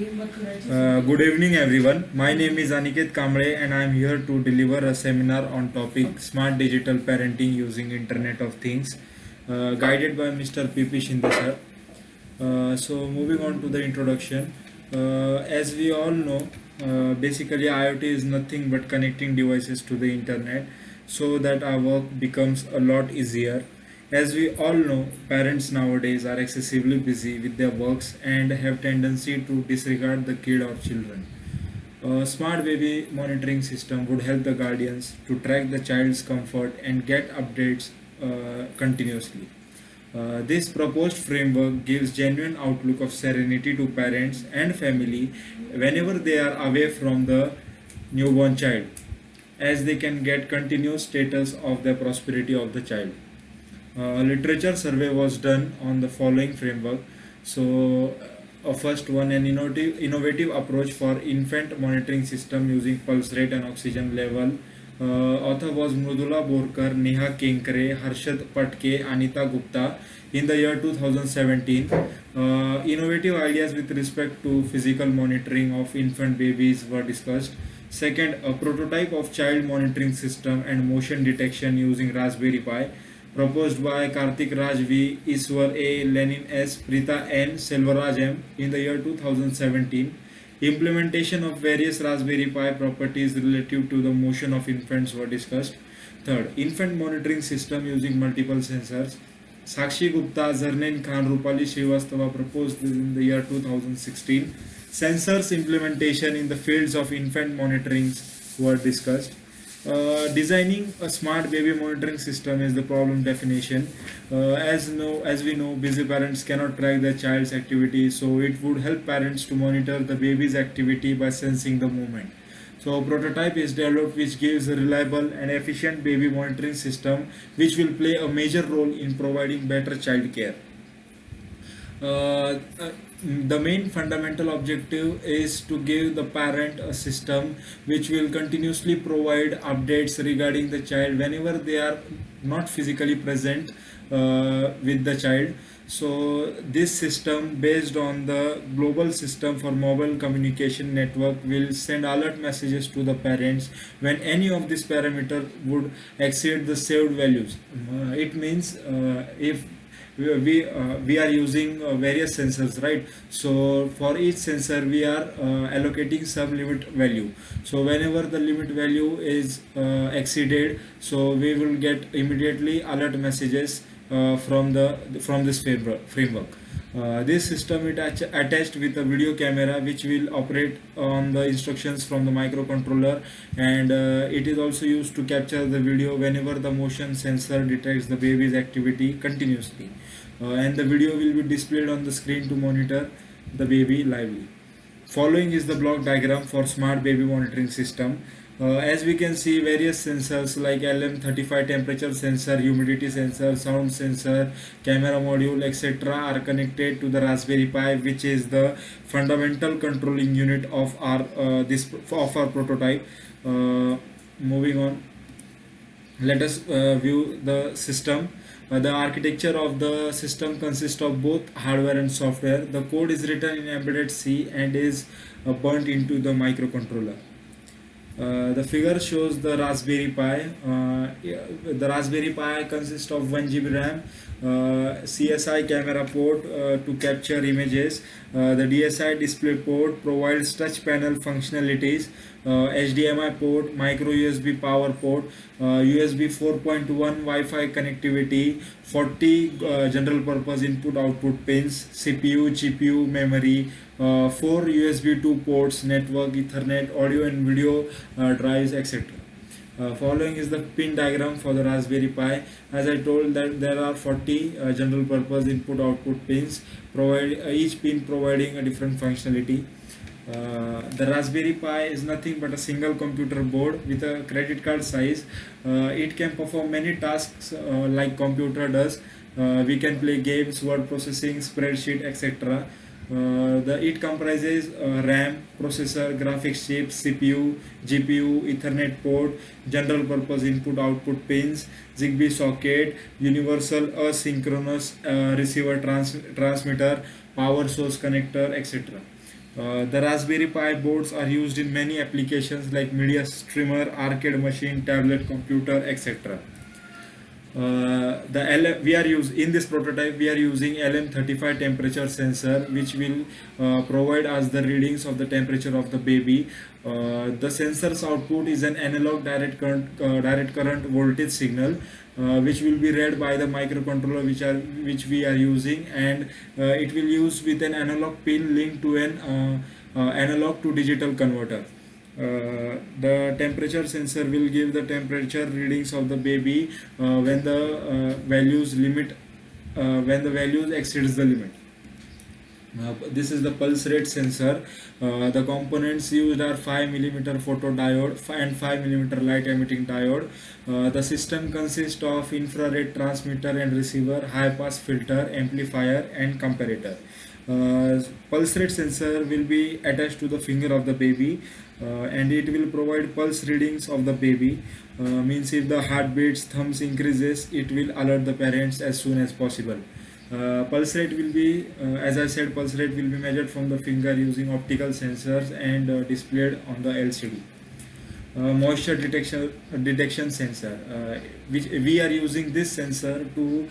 Good evening, everyone. My name is Aniket Kamble, and I am here to deliver a seminar on topic Smart Digital Parenting Using Internet of Things, guided by Mr. P.P. Shinde sir. So, moving on to the introduction. As we all know, basically IoT is nothing but connecting devices to the internet so that our work becomes a lot easier. As we all know, parents nowadays are excessively busy with their works and have tendency to disregard the kid or children. A smart baby monitoring system would help the guardians to track the child's comfort and get updates continuously. This proposed framework gives genuine outlook of serenity to parents and family whenever they are away from the newborn child, as they can get continuous status of the prosperity of the child. A literature survey was done on the following framework. So, first one, an innovative approach for infant monitoring system using pulse rate and oxygen level. Author was Mrudula Borkar, Neha Kenkare, Harshad Patke, Anita Gupta in the year 2017. Innovative ideas with respect to physical monitoring of infant babies were discussed. Second, a prototype of child monitoring system and motion detection using Raspberry Pi, proposed by Karthik Raj V, Iswar A, Lenin S, Prita N, Selvaraj M in the year 2017. Implementation of various Raspberry Pi properties relative to the motion of infants were discussed. Third, infant monitoring system using multiple sensors. Sakshi Gupta, Zarnain Khan, Rupali Srivastava proposed this in the year 2016. Sensors implementation in the fields of infant monitoring were discussed. Designing a smart baby monitoring system is the problem definition. As we know, busy parents cannot track their child's activity, so it would help parents to monitor the baby's activity by sensing the movement. So, a prototype is developed which gives a reliable and efficient baby monitoring system, which will play a major role in providing better child care. The main fundamental objective is to give the parent a system which will continuously provide updates regarding the child whenever they are not physically present with the child. So this system, based on the global system for mobile communication network, will send alert messages to the parents when any of these parameters would exceed the saved values. It means if we are using various sensors, right? So for each sensor we are allocating some limit value. So whenever the limit value is exceeded, so we will get immediately alert messages from this framework. This system is attached with a video camera which will operate on the instructions from the microcontroller, and it is also used to capture the video whenever the motion sensor detects the baby's activity continuously, and the video will be displayed on the screen to monitor the baby lively. Following is the block diagram for smart baby monitoring system. As we can see, various sensors like LM35 temperature sensor, humidity sensor, sound sensor, camera module, etc. are connected to the Raspberry Pi, which is the fundamental controlling unit of our prototype. Moving on, let us view the system. The architecture of the system consists of both hardware and software. The code is written in embedded C and is burnt into the microcontroller. The figure shows the Raspberry Pi. The Raspberry Pi consists of 1 GB RAM, CSI camera port to capture images. The DSI display port provides touch panel functionalities, HDMI port, micro USB power port, USB 4.1 Wi-Fi connectivity, 40 general purpose input output pins, CPU, GPU, memory, 4 USB 2 ports, network, Ethernet, audio and video drives, etc. Following is the pin diagram for the Raspberry Pi. As I told that there are 40 general purpose input output pins, each pin providing a different functionality. The Raspberry Pi is nothing but a single computer board with a credit card size. It can perform many tasks like computer does. We can play games, word processing, spreadsheet, etc. It comprises RAM, processor, graphics chip, CPU, GPU, Ethernet port, general purpose input output pins, Zigbee socket, universal asynchronous receiver transmitter, power source connector, etc. The Raspberry Pi boards are used in many applications like media streamer, arcade machine, tablet computer, etc. We are use in this prototype we are using LM35 temperature sensor, which will provide us the readings of the temperature of the baby. The sensor's output is an analog direct current voltage signal, which will be read by the microcontroller which we are using, and it will use with an analog pin linked to an analog to digital converter. The temperature sensor will give the temperature readings of the baby when the values exceeds the limit. This is the pulse rate sensor. The components used are 5 mm photodiode and 5 mm light emitting diode. The system consists of infrared transmitter and receiver, high pass filter, amplifier, and comparator. Pulse rate sensor will be attached to the finger of the baby, and it will provide pulse readings of the baby. Means if the heartbeats thumbs increases, it will alert the parents as soon as possible. Pulse rate will be, as I said, pulse rate will be measured from the finger using optical sensors and displayed on the LCD. Moisture detection sensor, which we are using this sensor to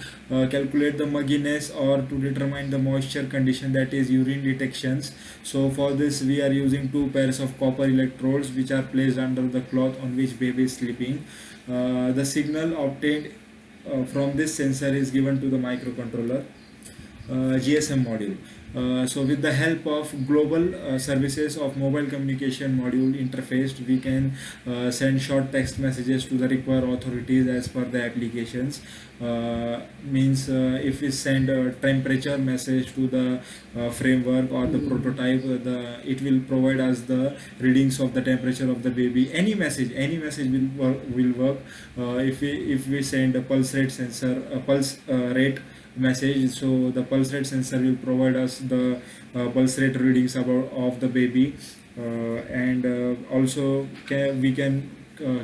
calculate the mugginess or to determine the moisture condition, that is urine detections. So for this we are using two pairs of copper electrodes which are placed under the cloth on which baby is sleeping. The signal obtained from this sensor is given to the microcontroller. GSM module. So with the help of global services of mobile communication module interfaced, we can send short text messages to the required authorities as per the applications. Means if we send a temperature message to the framework or the prototype, it will provide us the readings of the temperature of the baby. Any message will work. If we send a pulse rate sensor, a pulse rate message, so the pulse rate sensor will provide us the pulse rate readings of the baby, and also we can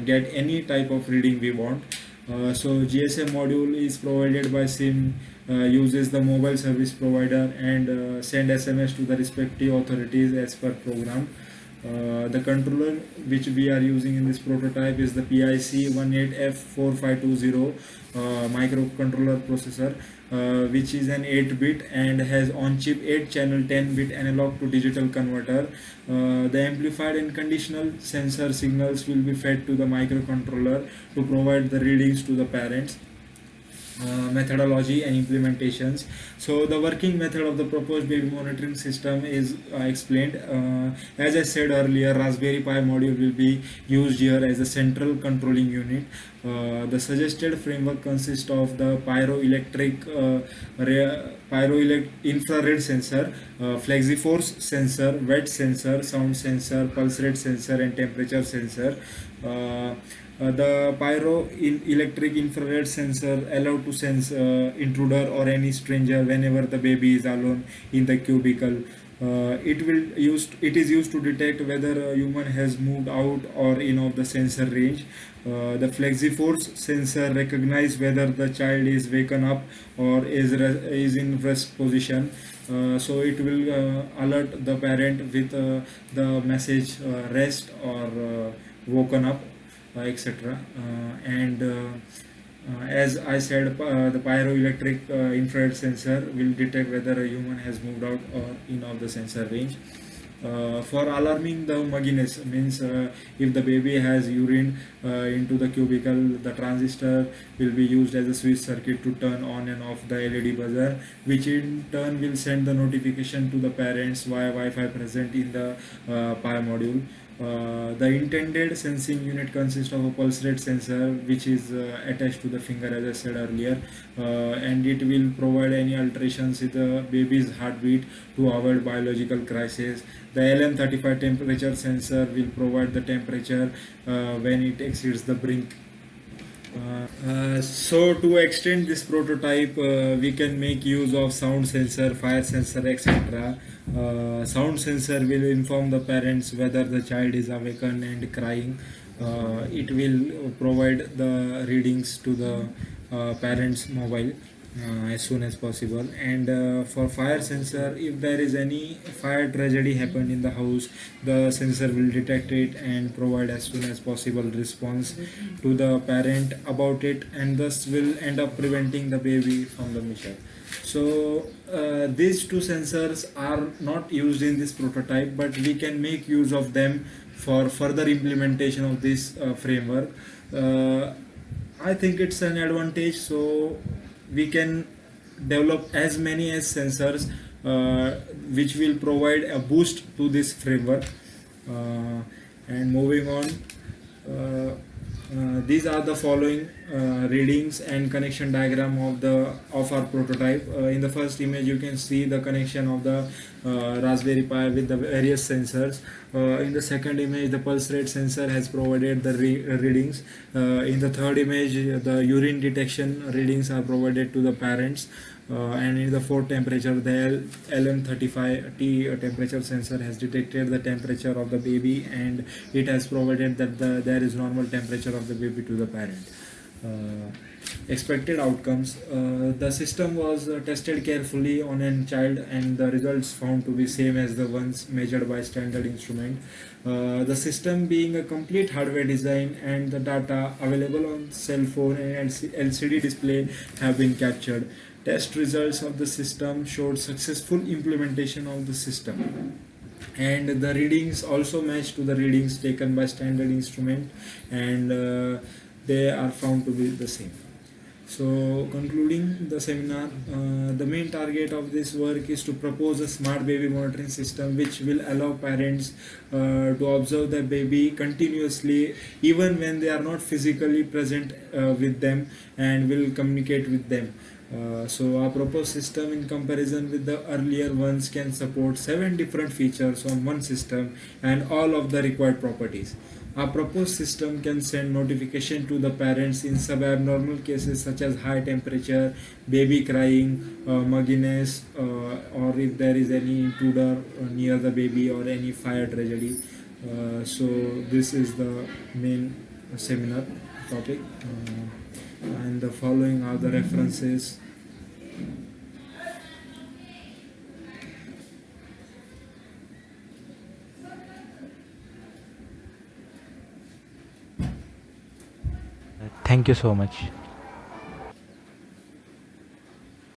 get any type of reading we want. So GSM module is provided by SIM, uses the mobile service provider, and send SMS to the respective authorities as per program. The controller which we are using in this prototype is the PIC 18F4520 microcontroller processor, which is an 8-bit and has on-chip 8-channel 10-bit analog to digital converter. The amplified and conditional sensor signals will be fed to the microcontroller to provide the readings to the parents. Methodology and implementations. So the working method of the proposed baby monitoring system is explained. As I said earlier, Raspberry Pi module will be used here as a central controlling unit. The suggested framework consists of the infrared sensor, flexiforce sensor, wet sensor, sound sensor, pulse rate sensor, and temperature sensor. The electric infrared sensor allowed to sense intruder or any stranger whenever the baby is alone in the cubicle. It is used to detect whether a human has moved out or in of the sensor range. The flexiforce sensor recognize whether the child is waken up or is in rest position. So it will alert the parent with the message rest or woken up, etc. And as I said, the pyroelectric infrared sensor will detect whether a human has moved out or in of the sensor range. For alarming the mugginess, means if the baby has urine into the cubicle, the transistor will be used as a switch circuit to turn on and off the LED buzzer, which in turn will send the notification to the parents via Wi-Fi present in the Pi module. The intended sensing unit consists of a pulse rate sensor which is attached to the finger, as I said earlier, and it will provide any alterations in the baby's heartbeat to avoid biological crisis. The LM35 temperature sensor will provide the temperature when it exceeds the brink. So to extend this prototype, we can make use of sound sensor, fire sensor, etc. Sound sensor will inform the parents whether the child is awakened and crying. It will provide the readings to the parents' mobile. as soon as possible. And for fire sensor, if there is any fire tragedy happened in the house, the sensor will detect it and provide as soon as possible response to the parent about it, and thus will end up preventing the baby from the mission. So these two sensors are not used in this prototype, but we can make use of them for further implementation of this framework. uh, I think it's an advantage. So we can develop as many as sensors which will provide a boost to this framework. And moving on, these are the following readings and connection diagram of our prototype. In the first image, you can see the connection of the Raspberry Pi with the various sensors. In the second image, the pulse rate sensor has provided the readings. In the third image, the urine detection readings are provided to the parents. And in the fourth temperature, the LM35T temperature sensor has detected the temperature of the baby, and it has provided that there is normal temperature of the baby to the parent. uh, Expected outcomes: the system was tested carefully on a child, and the results found to be same as the ones measured by standard instrument. The system being a complete hardware design, and the data available on cell phone and LCD display have been captured. Test results of the system showed successful implementation of the system, and the readings also match to the readings taken by standard instrument, and they are found to be the same. So, concluding the seminar, the main target of this work is to propose a smart baby monitoring system which will allow parents to observe the baby continuously even when they are not physically present with them, and will communicate with them. So our proposed system, in comparison with the earlier ones, can support 7 different features on one system and all of the required properties. Our proposed system can send notification to the parents in subabnormal cases such as high temperature, baby crying, mugginess, or if there is any intruder near the baby or any fire tragedy. So this is the main seminar topic. And the following are the references. Thank you so much.